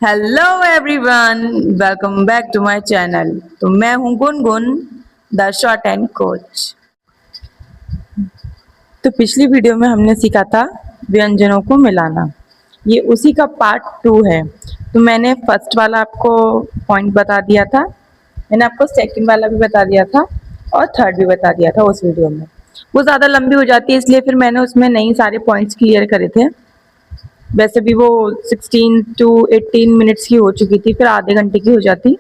Hello everyone, welcome back to my channel. तो मैं हूं Gungun, the short and coach. तो पिछली वीडियो में हमने सीखा था व्यंजनों को मिलाना। ये उसी का पार्ट 2 है। तो मैंने फर्स्ट वाला आपको पॉइंट बता दिया था, मैंने आपको सेकंड वाला भी बता दिया था और थर्ड भी बता दिया था उस वीडियो में। वो ज़्यादा लंबी हो जाती है, इसलिए फिर मैंने उसमें नहीं सारे पॉइंट्स क्लियर करे थे। वैसे भी वो 16 टू 18 मिनट्स की हो चुकी थी, फिर आधे घंटे की हो जाती,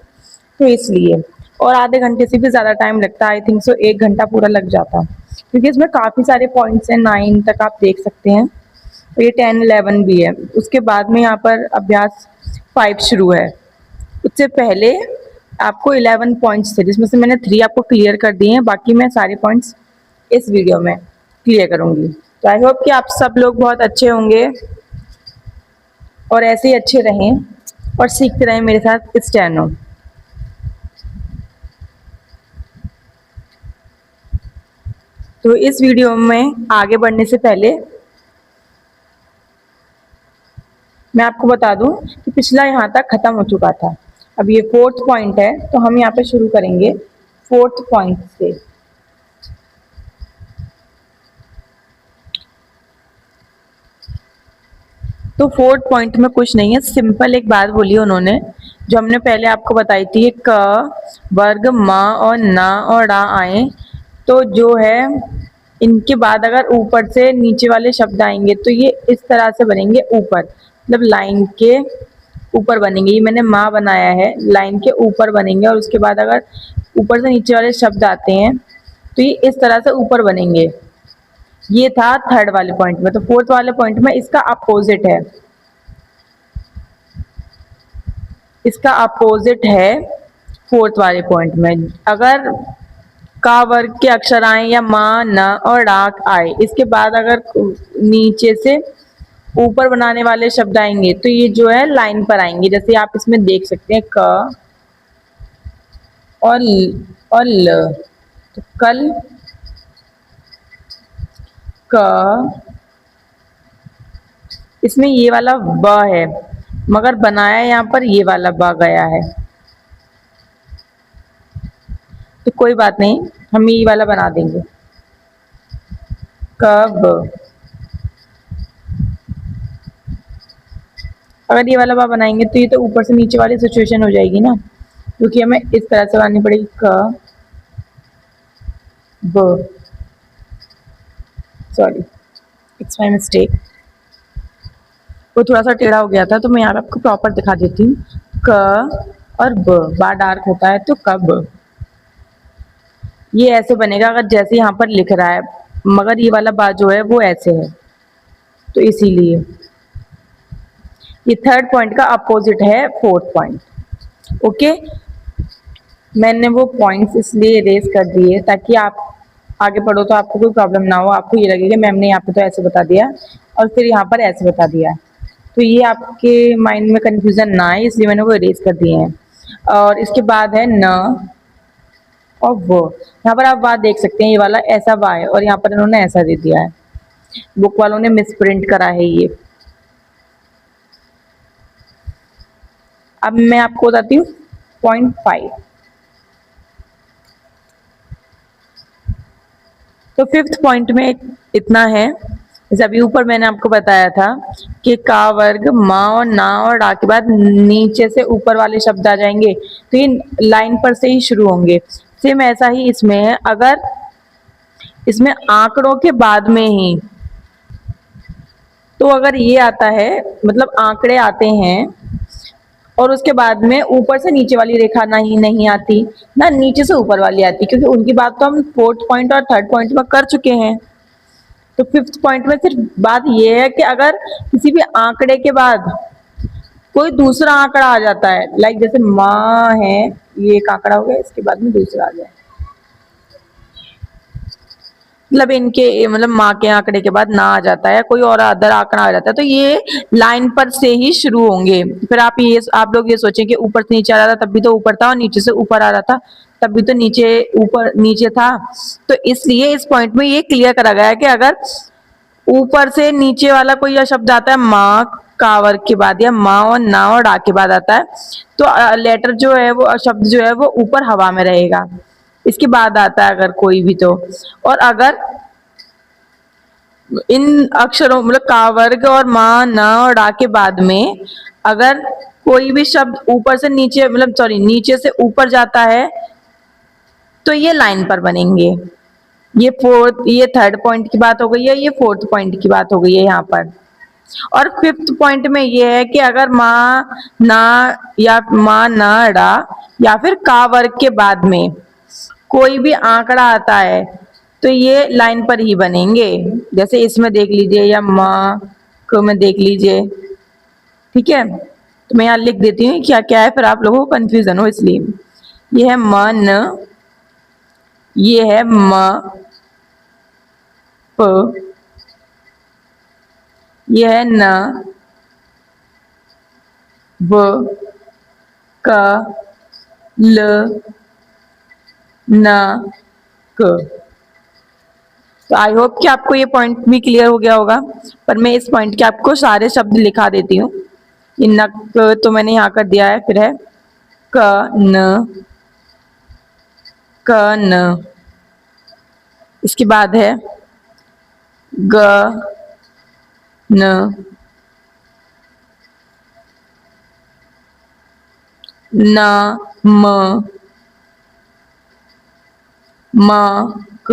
तो इसलिए। और आधे घंटे से भी ज़्यादा टाइम लगता, आई थिंक सो 1 घंटा पूरा लग जाता, क्योंकि इसमें काफ़ी सारे पॉइंट्स हैं। 9 तक आप देख सकते हैं, तो ये 10 11 भी है। उसके बाद में यहाँ पर अभ्यास 5 शुरू है। उससे पहले आपको 11 पॉइंट्स थे, जिसमें से मैंने 3 आपको क्लियर कर दिए हैं। बाकी मैं सारे पॉइंट्स इस वीडियो में क्लियर करूँगी। तो आई होप कि आप सब लोग बहुत अच्छे होंगे और ऐसे ही अच्छे रहें और सीखते रहें मेरे साथ स्टेनो। तो इस वीडियो में आगे बढ़ने से पहले मैं आपको बता दूं कि पिछला यहाँ तक खत्म हो चुका था। अब ये 4th पॉइंट है, तो हम यहाँ पे शुरू करेंगे 4th पॉइंट से। तो 4th पॉइंट में कुछ नहीं है, सिंपल एक बात बोली उन्होंने जो हमने पहले आपको बताई थी। क वर्ग म और न और ड़ा आए तो जो है इनके बाद अगर ऊपर से नीचे वाले शब्द आएंगे तो ये इस तरह से बनेंगे, ऊपर मतलब लाइन के ऊपर बनेंगे। ये मैंने माँ बनाया है, लाइन के ऊपर बनेंगे और उसके बाद अगर ऊपर से नीचे वाले शब्द आते हैं तो ये इस तरह से ऊपर बनेंगे। ये था 3rd वाले पॉइंट में। तो 4th वाले पॉइंट में इसका अपोजिट है, इसका अपोजिट है 4th वाले पॉइंट में। अगर का वर्ग के अक्षर आए या मा न और डाक आए, इसके बाद अगर नीचे से ऊपर बनाने वाले शब्द आएंगे तो ये जो है लाइन पर आएंगे। जैसे आप इसमें देख सकते हैं क और ल। तो कल, क, इसमें ये वाला ब है, मगर बनाया यहाँ पर ये वाला ब गया है। तो कोई बात नहीं, हम ये वाला बना देंगे कब। अगर ये वाला बा बनाएंगे तो ये तो ऊपर से नीचे वाली सिचुएशन हो जाएगी ना, क्योंकि हमें इस तरह से बनानी पड़ेगी क ब। सॉरी, इट्स माय मिस्टेक, वो थोड़ा सा टेढ़ा हो गया था। तो मैं यहाँ पे आपको प्रॉपर दिखा देती हूँ। क और ब, बा डार्क होता है तो कब। ये ऐसे बनेगा अगर जैसे यहाँ पर लिख रहा है, मगर ये वाला बा जो है वो ऐसे है, तो इसीलिए ये 3rd पॉइंट का अपोजिट है 4th पॉइंट। ओके, मैंने वो पॉइंट्स इसलिए इरेज कर दिए ताकि आप आगे पढ़ो तो आपको कोई प्रॉब्लम ना हो। आपको ये लगेगा मैम ने यहाँ पे तो ऐसे बता दिया और फिर यहाँ पर ऐसे बता दिया, तो ये आपके माइंड में कंफ्यूजन ना आए, इसलिए मैंने वो इरेज कर दिए हैं। और इसके बाद है न और वो। यहाँ पर आप बात देख सकते हैं, ये वाला ऐसा बा है और यहाँ पर इन्होंने ऐसा दे दिया है, बुक वालों ने मिस प्रिंट करा है ये। अब मैं आपको बताती हूँ पॉइंट 5। तो 5th पॉइंट में इतना है, जैसे अभी ऊपर मैंने आपको बताया था कि का वर्ग मा और ना और डा के बाद नीचे से ऊपर वाले शब्द आ जाएंगे तो ये लाइन पर से ही शुरू होंगे। सेम ऐसा ही इसमें है, अगर इसमें आंकड़ों के बाद में ही, तो अगर ये आता है मतलब आंकड़े आते हैं और उसके बाद में ऊपर से नीचे वाली रेखा नहीं आती ना, नीचे से ऊपर वाली आती, क्योंकि उनकी बात तो हम 4th पॉइंट और 3rd पॉइंट में कर चुके हैं। तो 5th पॉइंट में सिर्फ बात ये है कि अगर किसी भी आंकड़े के बाद कोई दूसरा आंकड़ा आ जाता है, लाइक जैसे माँ है, ये एक आंकड़ा हो गया, इसके बाद में दूसरा आ जाए, मतलब इनके मतलब माँ के आंकड़े के बाद ना आ जाता है, कोई और अदर आंकड़ा आ जाता है, तो ये लाइन पर से ही शुरू होंगे। फिर आप लोग ये सोचें कि ऊपर से नीचे आ रहा था तब भी तो ऊपर था, और नीचे से ऊपर आ रहा था तब भी तो ऊपर नीचे था। तो इसलिए इस पॉइंट में ये क्लियर करा गया है कि अगर ऊपर से नीचे वाला कोई शब्द आता है माँ का वर्ग के बाद या मा और ना और डा के बाद आता है, तो लेटर जो है वो शब्द जो है वो ऊपर हवा में रहेगा, इसके बाद आता है अगर कोई भी तो। और अगर इन अक्षरों मतलब का वर्ग और मा ना और डा के बाद में अगर कोई भी शब्द ऊपर से नीचे मतलब सॉरी नीचे से ऊपर जाता है तो ये लाइन पर बनेंगे। ये थर्ड पॉइंट की बात हो गई है, ये फोर्थ पॉइंट की बात हो गई है यहाँ पर। और फिफ्थ पॉइंट में ये है कि अगर माँ ना या माँ ना डा या फिर का वर्ग के बाद में कोई भी आंकड़ा आता है तो ये लाइन पर ही बनेंगे। जैसे इसमें देख लीजिए या माँ को में देख लीजिए, ठीक है। तो मैं यहाँ लिख देती हूँ क्या क्या है, फिर आप लोगों को कंफ्यूजन हो इसलिए। ये है मन, ये है म प, ये है न ब क ल न क। तो आई होप कि आपको ये पॉइंट भी क्लियर हो गया होगा, पर मैं इस पॉइंट के आपको सारे शब्द लिखा देती हूँ। ये नक तो मैंने यहाँ कर दिया है, फिर है क न, इसके बाद है ग न म क।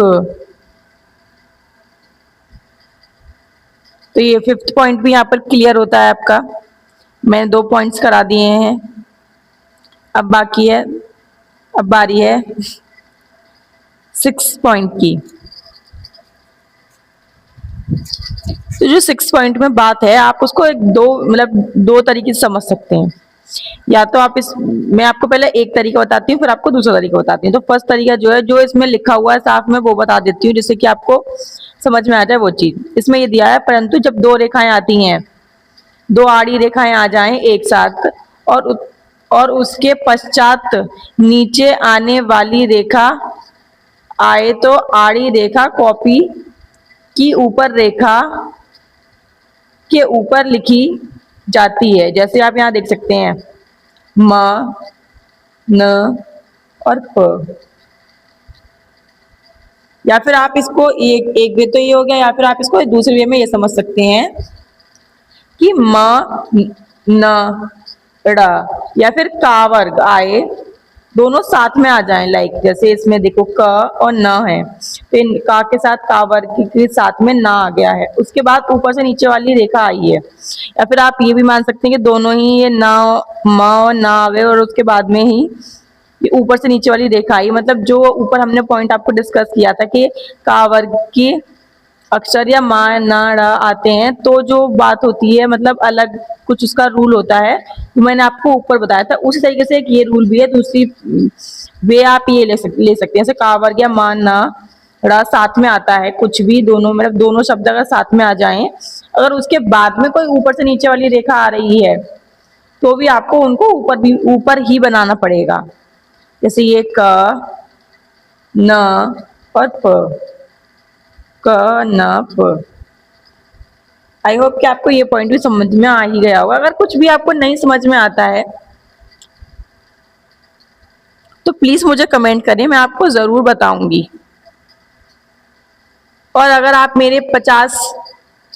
तो ये फिफ्थ पॉइंट भी यहाँ पर क्लियर होता है आपका। मैंने 2 पॉइंट्स करा दिए हैं। अब बाकी है, अब बारी है 6 पॉइंट की। तो जो 6 पॉइंट में बात है आप उसको दो तरीके से समझ सकते हैं। या तो आप मैं आपको पहले एक तरीका बताती हूँ फिर आपको दूसरा तरीका बताती हूँ। तो फर्स्ट तरीका जो है जो इसमें लिखा हुआ है साफ में वो बता देती हूँ जिससे कि आपको समझ में आ जाए वो चीज। इसमें ये दिया है परंतु जब 2 रेखाएं आती हैं, 2 आड़ी रेखाएं आ जाएं एक साथ और उसके पश्चात नीचे आने वाली रेखा आए तो आड़ी रेखा कॉपी की ऊपर रेखा के ऊपर लिखी जाती है। जैसे आप यहाँ देख सकते हैं म, न और प। या फिर आप इसको एक वे तो ये हो गया, या फिर आप इसको दूसरे वे में ये समझ सकते हैं कि म न ड़ या फिर का वर्ग आए दोनों साथ में आ जाएं। लाइक जैसे इसमें देखो क और न है, फिर का के साथ का वर्ग के साथ में ना आ गया है, उसके बाद ऊपर से नीचे वाली रेखा आई है। या फिर आप ये भी मान सकते हैं कि दोनों ही ये ना म और ना आ गए और उसके बाद में ही ऊपर से नीचे वाली रेखा आई। मतलब जो ऊपर हमने पॉइंट आपको डिस्कस किया था कि का वर्ग की अक्षर या मा ना ड़ा आते हैं तो जो बात होती है मतलब अलग कुछ उसका रूल होता है, तो मैंने आपको ऊपर बताया था। उसी तरीके से एक ये रूल भी है, दूसरी वे आप ये ले सकते हैं। जैसे का वर्ग या मा ना ड़ा साथ में आता है, कुछ भी दोनों मतलब दोनों शब्द अगर साथ में आ जाएं, अगर उसके बाद में कोई ऊपर से नीचे वाली रेखा आ रही है तो भी आपको उनको ऊपर ही बनाना पड़ेगा। जैसे ये क न और प, क न प। आई होप कि आपको ये पॉइंट भी समझ में आ ही गया होगा। अगर कुछ भी आपको नहीं समझ में आता है तो प्लीज मुझे कमेंट करें, मैं आपको जरूर बताऊंगी। और अगर आप मेरे 50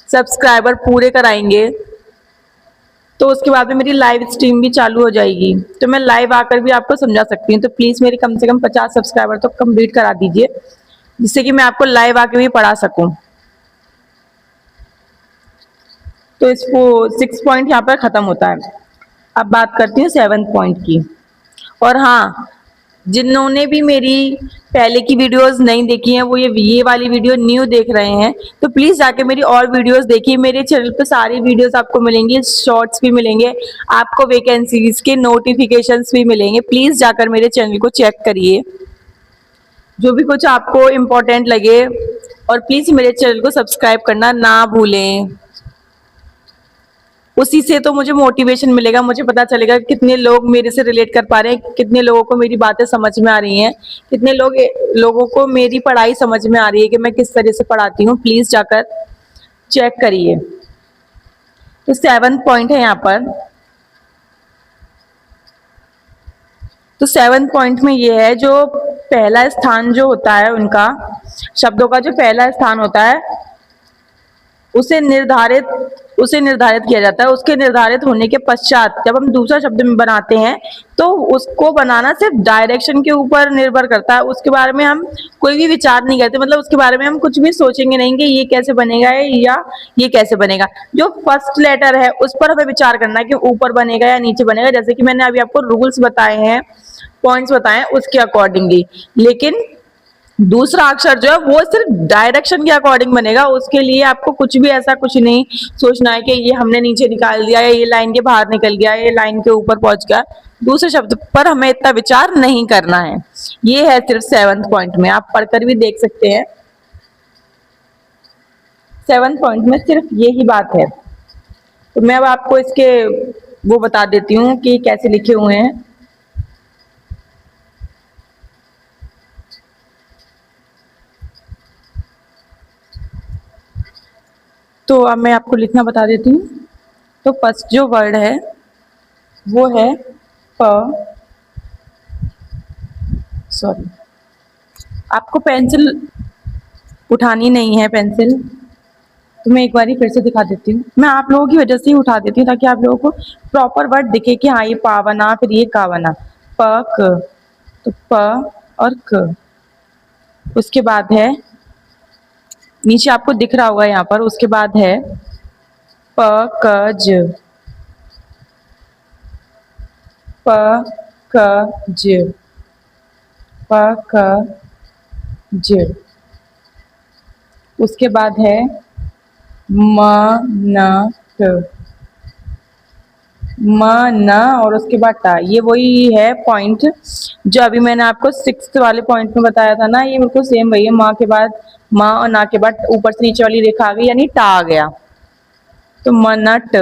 सब्सक्राइबर पूरे कराएंगे तो उसके बाद में मेरी लाइव स्ट्रीम भी चालू हो जाएगी, तो मैं लाइव आकर भी आपको समझा सकती हूँ। तो प्लीज मेरी कम से कम 50 सब्सक्राइबर तो कंप्लीट करा दीजिए जिससे कि मैं आपको लाइव आके भी पढ़ा सकूं। तो इसको 6 पॉइंट यहाँ पर खत्म होता है। अब बात करती हूँ 7 पॉइंट की। और हाँ, जिन्होंने भी मेरी पहले की वीडियोस नहीं देखी हैं वो ये वाली वीडियो न्यू देख रहे हैं तो प्लीज जाके मेरी और वीडियोस देखिए। मेरे चैनल पे सारी वीडियोस आपको मिलेंगी, शॉर्ट्स भी मिलेंगे, आपको वैकेंसीज के नोटिफिकेशंस भी मिलेंगे। प्लीज जाकर मेरे चैनल को चेक करिए, जो भी कुछ आपको इम्पोर्टेंट लगे। और प्लीज मेरे चैनल को सब्सक्राइब करना ना भूलें। उसी से तो मुझे मोटिवेशन मिलेगा, मुझे पता चलेगा कितने लोग मेरे से रिलेट कर पा रहे हैं, कितने लोगों को मेरी बातें समझ में आ रही हैं, कितने लोगों को मेरी पढ़ाई समझ में आ रही है कि मैं किस तरह से पढ़ाती हूँ। प्लीज जाकर चेक करिए। तो 7th पॉइंट है यहाँ पर। तो 7th पॉइंट में ये है, जो पहला स्थान जो होता है उनका, शब्दों का जो पहला स्थान होता है उसे निर्धारित किया जाता है। उसके निर्धारित होने के पश्चात जब हम दूसरा शब्द में बनाते हैं तो उसको बनाना सिर्फ डायरेक्शन के ऊपर निर्भर करता है। उसके बारे में हम कोई भी विचार नहीं करते, मतलब उसके बारे में हम कुछ भी सोचेंगे नहीं कि ये कैसे बनेगा या ये कैसे बनेगा। जो फर्स्ट लेटर है उस पर हमें विचार करना है कि ऊपर बनेगा या नीचे बनेगा, जैसे कि मैंने अभी आपको रूल्स बताए हैं, पॉइंट्स बताए हैं उसके अकॉर्डिंगली। लेकिन दूसरा अक्षर जो है वो सिर्फ डायरेक्शन के अकॉर्डिंग बनेगा। उसके लिए आपको कुछ भी ऐसा कुछ नहीं सोचना है कि ये हमने नीचे निकाल दिया या ये लाइन के बाहर निकल गया, ये लाइन के ऊपर पहुंच गया। दूसरे शब्द पर हमें इतना विचार नहीं करना है। ये है सिर्फ 7th पॉइंट में, आप पढ़कर भी देख सकते हैं। 7th पॉइंट में सिर्फ यही बात है। तो मैं अब आपको इसके वो बता देती हूँ कि कैसे लिखे हुए हैं। तो अब मैं आपको लिखना बता देती हूँ। तो फर्स्ट जो वर्ड है वो है सॉरी, आपको पेंसिल उठानी नहीं है पेंसिल, तो मैं एक बार फिर से दिखा देती हूँ। मैं आप लोगों की वजह से ही उठा देती हूँ ताकि आप लोगों को प्रॉपर वर्ड दिखे कि हाँ ये पा बना, फिर ये का बना। प क, तो प और क। उसके बाद है, नीचे आपको दिख रहा होगा यहाँ पर, उसके बाद है प क ज, प क ज, प क ज। उसके बाद है म न ट, म न और उसके बाद टा। ये वही है पॉइंट जो अभी मैंने आपको 6th वाले पॉइंट में बताया था ना, ये बिल्कुल सेम वही है। माँ के बाद माँ और ना के बाद ऊपर से नीचे वाली रेखा आ गई, यानी टा आ गया, तो मनट।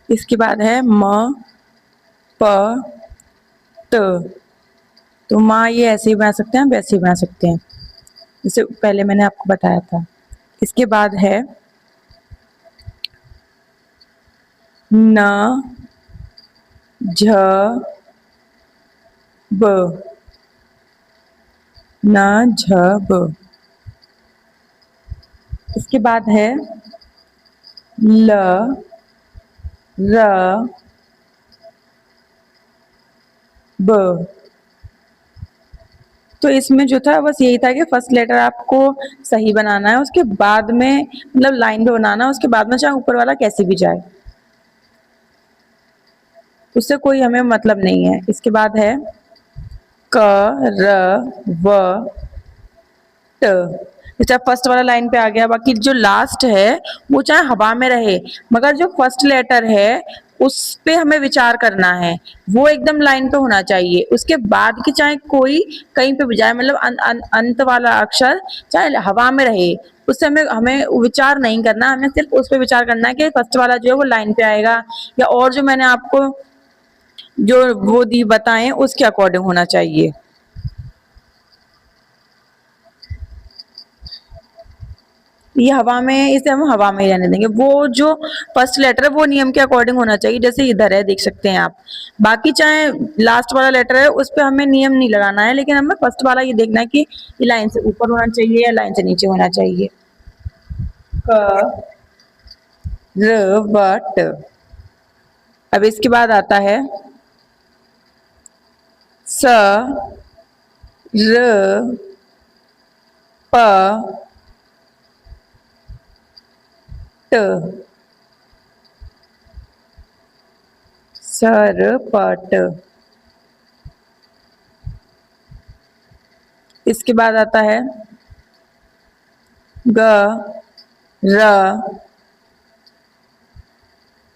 इसके बाद है म प त। तो माँ ये ऐसे ही बना सकते हैं, वैसे ही बना सकते हैं, जैसे पहले मैंने आपको बताया था। इसके बाद है न झ ब, न झ ब। इसके बाद है ल र ब। तो इसमें जो था बस यही था कि फर्स्ट लेटर आपको सही बनाना है, उसके बाद में मतलब लाइन पे बनाना है, उसके बाद में चाहे ऊपर वाला कैसे भी जाए, उससे कोई हमें मतलब नहीं है। इसके बाद है क र व ट। जैसे फर्स्ट वाला लाइन पे आ गया, बाकी जो लास्ट है वो चाहे हवा में रहे, मगर जो फर्स्ट लेटर है उस पे हमें विचार करना है, वो एकदम लाइन पे होना चाहिए। उसके बाद की चाहे कोई कहीं पे भी जाए, मतलब अंत वाला अक्षर चाहे हवा में रहे, उससे हमें हमें विचार नहीं करना, हमें सिर्फ उस पे विचार करना है कि फर्स्ट वाला जो है वो लाइन पे आएगा, या और जो मैंने आपको जो वो दी बताएं उसके अकॉर्डिंग होना चाहिए। ये हवा में, इसे हम हवा में ही रहने देंगे। वो जो फर्स्ट लेटर है वो नियम के अकॉर्डिंग होना चाहिए, जैसे इधर है देख सकते हैं आप। बाकी चाहे लास्ट वाला लेटर है उस पे हमें नियम नहीं लगाना है, लेकिन हमें फर्स्ट वाला ये देखना है कि ये लाइन से ऊपर होना चाहिए या लाइन से नीचे होना चाहिए। क र व ट। अब इसके बाद आता है स र प ट, सरपट। इसके बाद आता है ग र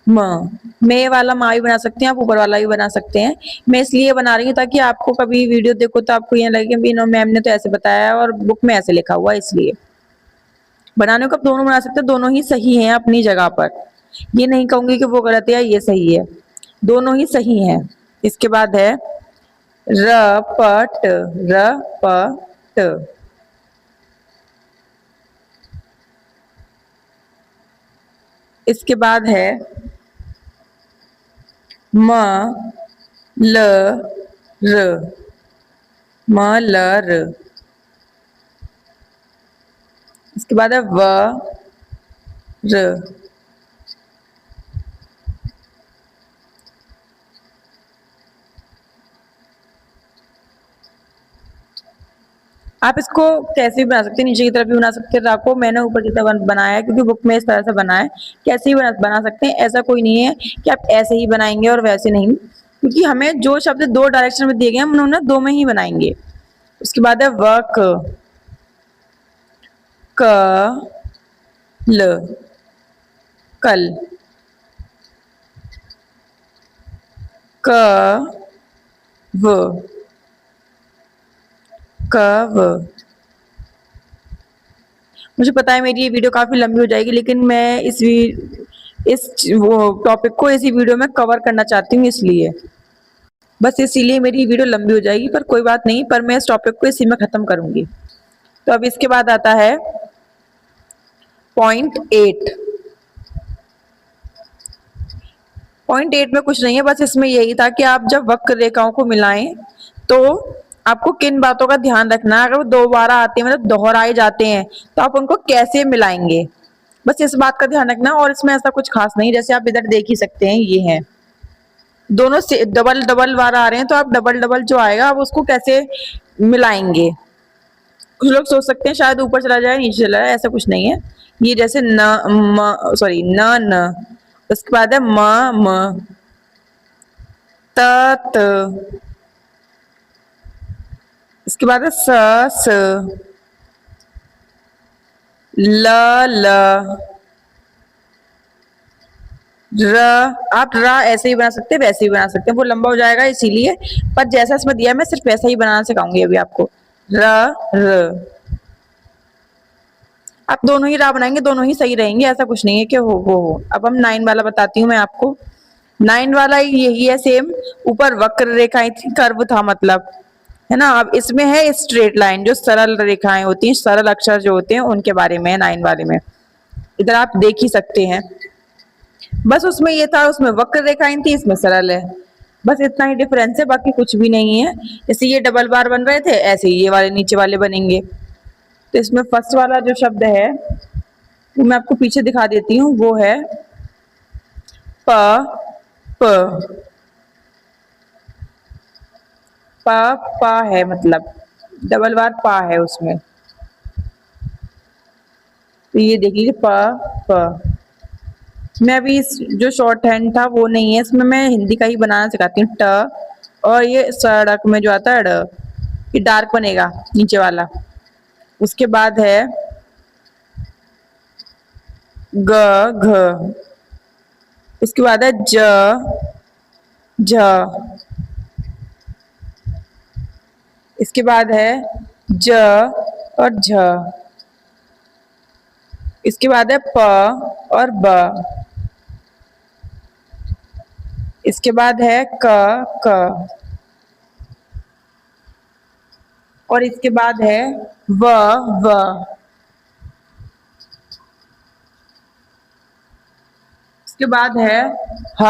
म। मैं वाला माँ भी बना सकते हैं आप, ऊपर वाला भी बना सकते हैं। मैं इसलिए बना रही हूँ ताकि आपको कभी वीडियो देखो तो आपको ये लगे कि मैम ने तो ऐसे बताया और बुक में ऐसे लिखा हुआ है, इसलिए बनाने को आप दोनों बना सकते हैं, दोनों ही सही हैं अपनी जगह पर। ये नहीं कहूंगी कि वो गलत है या ये सही है, दोनों ही सही हैं। इसके बाद है र प ट, र प ट। इसके बाद है म ल र, म ल र। इसके बाद है व र। आप इसको कैसे भी बना सकते हैं, नीचे की तरफ भी बना सकते हैं रा को, मैंने ऊपर की तरफ बनाया है क्योंकि बुक में इस तरह से बना है। कैसे भी बना सकते हैं, ऐसा कोई नहीं है कि आप ऐसे ही बनाएंगे और वैसे नहीं, क्योंकि हमें जो शब्द दो डायरेक्शन में दिए गए हैं हम उन्होंने दो में ही बनाएंगे। उसके बाद है वर्क, क ल, कल, क व, क व। मुझे पता है मेरी ये वीडियो काफी लंबी हो जाएगी, लेकिन मैं इस वो टॉपिक को इसी वीडियो में कवर करना चाहती हूँ, इसलिए बस इसीलिए मेरी वीडियो लंबी हो जाएगी, पर कोई बात नहीं, पर मैं इस टॉपिक को इसी में खत्म करूंगी। तो अब इसके बाद आता है .8। .8 में कुछ नहीं है, बस इसमें यही था कि आप जब वक्र रेखाओं को मिलाएं तो आपको किन बातों का ध्यान रखना है। अगर वो दोबारा आते हैं, मतलब दोहराए जाते हैं, तो आप उनको कैसे मिलाएंगे, बस इस बात का ध्यान रखना। और इसमें ऐसा कुछ खास नहीं, जैसे आप इधर देख ही सकते हैं, ये है दोनों से डबल डबल बार आ रहे हैं, तो आप डबल डबल जो आएगा आप उसको कैसे मिलाएंगे। कुछ लोग सोच सकते हैं शायद ऊपर चला जाए नीचे चला जाए, ऐसा कुछ नहीं है। ये जैसे न, उसके बाद है म, त, इसके बाद है स, ल, र। आप र ऐसे ही बना सकते हैं, वैसे ही बना सकते हैं, वो लंबा हो जाएगा इसीलिए, पर जैसा इसमें दिया मैं सिर्फ वैसा ही बनाना सिखाऊंगी अभी आपको। र, र। आप दोनों ही रा बनाएंगे, दोनों ही सही रहेंगे, ऐसा कुछ नहीं है कि हो। अब हम 9 वाला बताती हूँ मैं आपको। 9 वाला यही है सेम, ऊपर वक्र रेखाएं थी, कर्व था मतलब, है ना। अब इसमें है स्ट्रेट लाइन, जो सरल रेखाएं होती हैं, सरल अक्षर जो होते हैं उनके बारे में है 9 वाले में। इधर आप देख ही सकते हैं, बस उसमें ये था, उसमें वक्र रेखाएं थी, इसमें सरल है, बस इतना ही डिफरेंस है, बाकी कुछ भी नहीं है। जैसे ये डबल बार बन रहे थे, ऐसे ही ये वाले नीचे वाले बनेंगे। तो इसमें फर्स्ट वाला जो शब्द है वो मैं आपको पीछे दिखा देती हूँ, वो है प, प, पा है, मतलब डबल बार पा है उसमें। तो ये देखिए प। मैं अभी इस जो शॉर्ट हैंड था वो नहीं है, इसमें मैं हिंदी का ही बनाना सिखाती हूँ। ट, और ये सड़क में जो आता है ड, ये डार्क बनेगा नीचे वाला। उसके बाद है ग, घ। उसके बाद है ज, झ। इसके बाद है ज और झ। इसके बाद है प और ब। इसके बाद है क। और इसके बाद है व। इसके बाद है ह।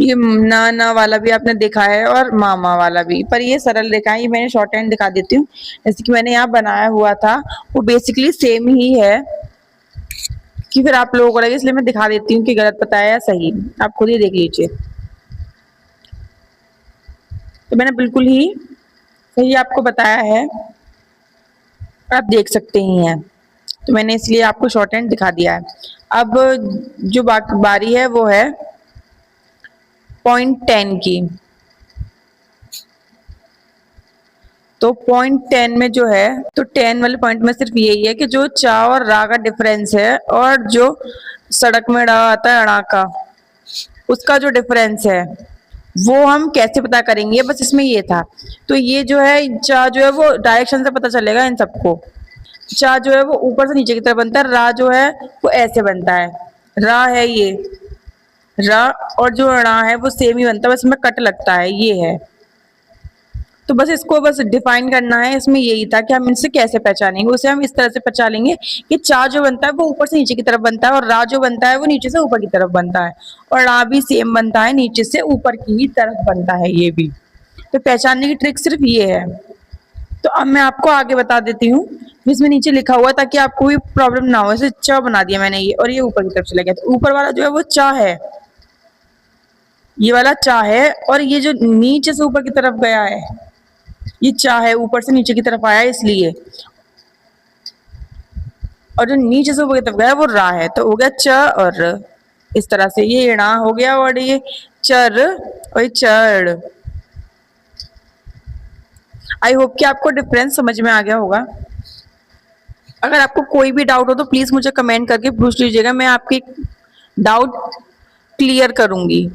ये ना वाला भी आपने देखा है, और मामा वाला भी, पर ये सरल रेखा है, ये मैंने शॉर्ट हैंड दिखा देती हूँ। जैसे कि मैंने यहाँ बनाया हुआ था वो बेसिकली सेम ही है, कि फिर आप लोगों को लगे, इसलिए मैं दिखा देती हूँ कि गलत बताया या सही, आप खुद ही देख लीजिए। तो मैंने बिल्कुल ही सही आपको बताया है, आप देख सकते ही हैं, तो मैंने इसलिए आपको शॉर्ट हैंड दिखा दिया है। अब जो बारी है वो है .10 की। तो .10 में जो है, तो 10 वाले पॉइंट में सिर्फ यही है कि जो चा और रा का डिफरेंस है, और जो सड़क में ड़ा आता है अड़ा का, उसका जो डिफरेंस है वो हम कैसे पता करेंगे, बस इसमें ये था। तो ये जो है चा जो है वो डायरेक्शन से पता चलेगा इन सबको। चा जो है वो ऊपर से नीचे की तरफ बनता है, रा जो है वो ऐसे बनता है, रा है ये रा, और जो रा है वो सेम ही बनता है, बस इसमें कट लगता है, ये है। तो बस इसको बस डिफाइन करना है, इसमें यही था कि हम इनसे कैसे पहचानेंगे। उसे हम इस तरह से पहचानेंगे कि चा जो बनता है वो ऊपर से नीचे की तरफ बनता है, और रा जो बनता है वो नीचे से ऊपर की तरफ बनता है, और रा भी सेम बनता है, नीचे से ऊपर की ही तरफ बनता है ये भी। तो पहचानने की ट्रिक सिर्फ ये है। तो अब मैं आपको आगे बता देती हूँ, इसमें नीचे लिखा हुआ ताकि आपको भी प्रॉब्लम ना हो। ऐसे च बना दिया मैंने ये, और ये ऊपर की तरफ चला गया, तो ऊपर वाला जो है वो चा है, ये वाला चा है, और ये जो नीचे से ऊपर की तरफ गया है ये चा है, ऊपर से नीचे की तरफ आया इसलिए, और जो नीचे से ऊपर की तरफ गया वो रा है। तो हो गया च और र, इस तरह से ये णा हो गया, और ये चर और ये चढ़। आई होप कि आपको डिफरेंस समझ में आ गया होगा। अगर आपको कोई भी डाउट हो तो प्लीज मुझे कमेंट करके पूछ लीजिएगा, मैं आपके डाउट क्लियर करूंगी।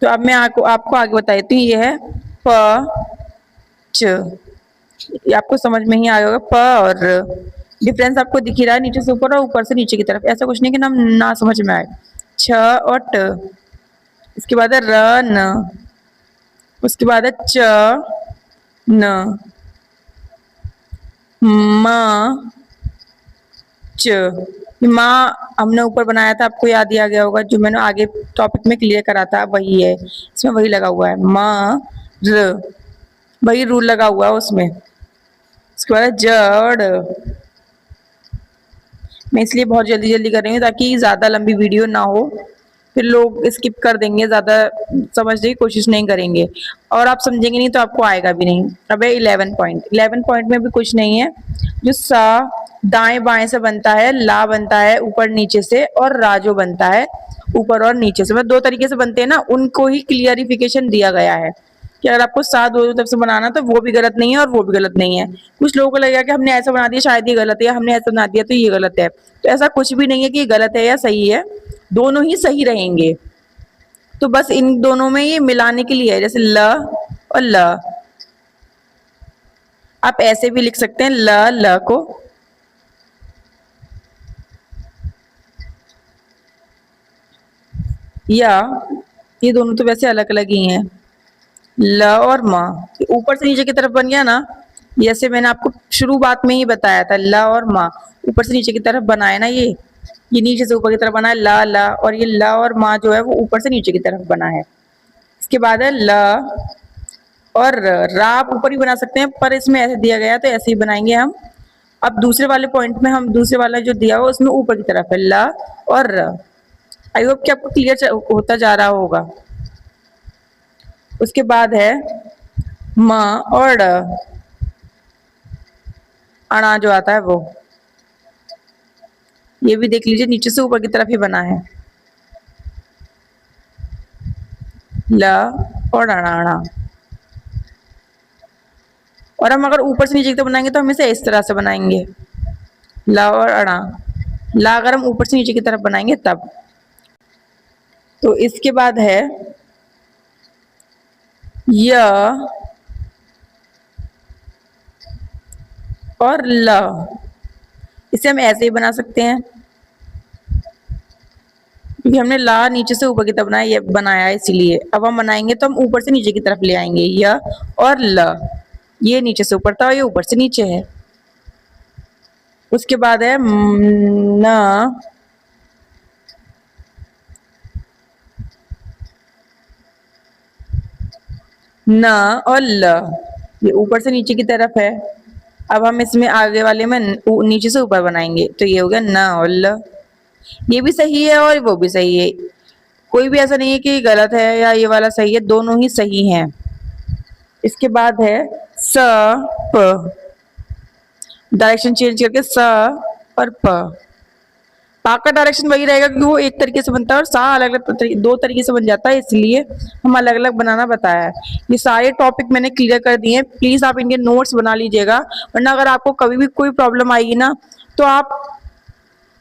तो अब मैं आपको आगे बता देती हूँ। ये है प च, ये आपको समझ में ही आ गया होगा। प और र, डिफरेंस आपको दिख ही रहा है, नीचे से ऊपर और ऊपर से नीचे की तरफ। ऐसा कुछ नहीं कि नाम ना समझ में आए। छ और ट, इसके बाद है र न, उसके बाद है च न, म च। माँ हमने ऊपर बनाया था, आपको याद ही आ गया होगा, जो मैंने आगे टॉपिक में क्लियर करा था वही है, इसमें वही लगा हुआ है। म र, वही रूल लगा हुआ है उसमें। उसके बाद है जड़। मैं इसलिए बहुत जल्दी जल्दी कर रही हूँ ताकि ज्यादा लंबी वीडियो ना हो, फिर लोग स्किप कर देंगे, ज्यादा समझने की कोशिश नहीं करेंगे, और आप समझेंगे नहीं तो आपको आएगा भी नहीं। अब है 11 पॉइंट। 11 पॉइंट में भी कुछ नहीं है। जो सा दाएं बाएं से बनता है, ला बनता है ऊपर नीचे से, और रा जो बनता है ऊपर और नीचे से, मतलब दो तरीके से बनते हैं ना, उनको ही क्लियरिफिकेशन दिया गया है कि अगर आपको सा दो तरफ से बनाना तो वो भी गलत नहीं है और वो भी गलत नहीं है। कुछ लोगों को लगेगा कि हमने ऐसा बना दिया शायद ये गलत है, या हमने ऐसा बना दिया तो ये गलत है। तो ऐसा कुछ भी नहीं है कि ये गलत है या सही है, दोनों ही सही रहेंगे। तो बस इन दोनों में ये मिलाने के लिए है, जैसे ल और ल, आप ऐसे भी लिख सकते हैं ल को, या ये दोनों तो वैसे अलग अलग ही हैं। ल और म ऊपर से नीचे की तरफ बन गया ना, जैसे मैंने आपको शुरुआत में ही बताया था, ल और म ऊपर से नीचे की तरफ बनाया ना, ये नीचे से ऊपर की तरफ बना है ला ला, और ये ल और म जो है वो ऊपर से नीचे की तरफ बना है। इसके बाद है ल और रा, आप ऊपर ही बना सकते हैं, पर इसमें ऐसे दिया गया तो ऐसे ही बनाएंगे हम। अब दूसरे वाले पॉइंट में हम दूसरे वाला जो दिया हुआ उसमें ऊपर की तरफ है ल और र। आई होप कि आपको क्लियर होता जा रहा होगा। उसके बाद है म और ड, अणा जो आता है वो, ये भी देख लीजिए नीचे से ऊपर की तरफ ही बना है, ल और अणा। और हम अगर ऊपर से नीचे की तरफ बनाएंगे तो हम इसे इस तरह से बनाएंगे, ल और अणा। ला अगर हम ऊपर से नीचे की तरफ बनाएंगे तब। तो इसके बाद है य और ल, इसे हम ऐसे ही बना सकते हैं क्योंकि हमने ला नीचे से ऊपर की तरफ बनाया, ये बनाया है इसीलिए। अब हम बनाएंगे तो हम ऊपर से नीचे की तरफ ले आएंगे, य और ल, ये नीचे से ऊपर था और ये ऊपर से नीचे है। उसके बाद है न और ल, ये ऊपर से नीचे की तरफ है। अब हम इसमें आगे वाले में नीचे से ऊपर बनाएंगे, तो ये हो गया न और ल। ये भी सही है और वो भी सही है, कोई भी ऐसा नहीं है कि गलत है या ये वाला सही है, दोनों ही सही हैं। इसके बाद है स प, डायरेक्शन चेंज करके स और प। पा का डायरेक्शन वही रहेगा क्योंकि वो एक तरीके से बनता है, और सा अलग अलग दो तरीके से बन जाता है, इसलिए हम अलग अलग बनाना बताया है। ये सारे टॉपिक मैंने क्लियर कर दिए हैं, प्लीज आप इनके नोट्स बना लीजिएगा, वरना अगर आपको कभी भी कोई प्रॉब्लम आएगी ना तो आप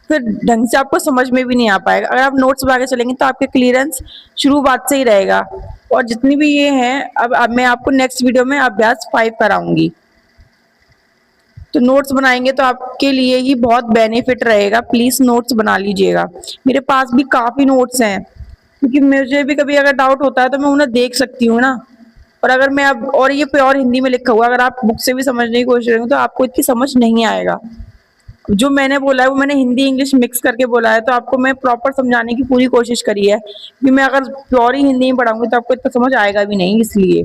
फिर ढंग से आपको समझ में भी नहीं आ पाएगा। अगर आप नोट्स बना के चलेंगे तो आपके क्लियरेंस शुरुआत से ही रहेगा। और जितनी भी ये हैं, अब मैं आपको नेक्स्ट वीडियो में अभ्यास 5 कराऊंगी, तो नोट्स बनाएंगे तो आपके लिए ही बहुत बेनिफिट रहेगा। प्लीज नोट्स बना लीजिएगा। मेरे पास भी काफी नोट्स हैं, क्योंकि मुझे भी कभी अगर डाउट होता है तो मैं उन्हें देख सकती हूँ ना, और अगर मैं अब, और ये प्योर हिंदी में लिखा हुआ, अगर आप बुक से भी समझने की कोशिश करेंगे तो आपको इतनी समझ नहीं आएगा। जो मैंने बोला है वो मैंने हिंदी इंग्लिश मिक्स करके बोला है, तो आपको मैं प्रॉपर समझाने की पूरी कोशिश करी है, कि मैं अगर प्योर ही हिंदी में पढ़ाऊंगी तो आपको इतना समझ आएगा भी नहीं, इसलिए।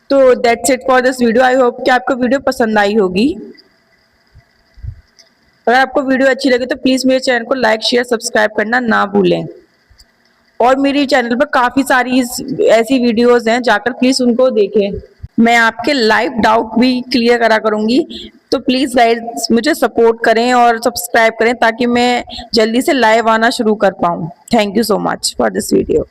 तो that's it for this video. I hope कि आपको वीडियो पसंद आई होगी। अगर आपको वीडियो अच्छी लगे तो प्लीज मेरे चैनल को लाइक शेयर सब्सक्राइब करना ना भूलें। और मेरे चैनल पर काफी सारी ऐसी वीडियोस हैं, जाकर प्लीज उनको देखें। मैं आपके लाइव डाउट भी क्लियर करा करूंगी, तो प्लीज गाइस मुझे सपोर्ट करें और सब्सक्राइब करें, ताकि मैं जल्दी से लाइव आना शुरू कर पाऊँ। Thank you so much for this video.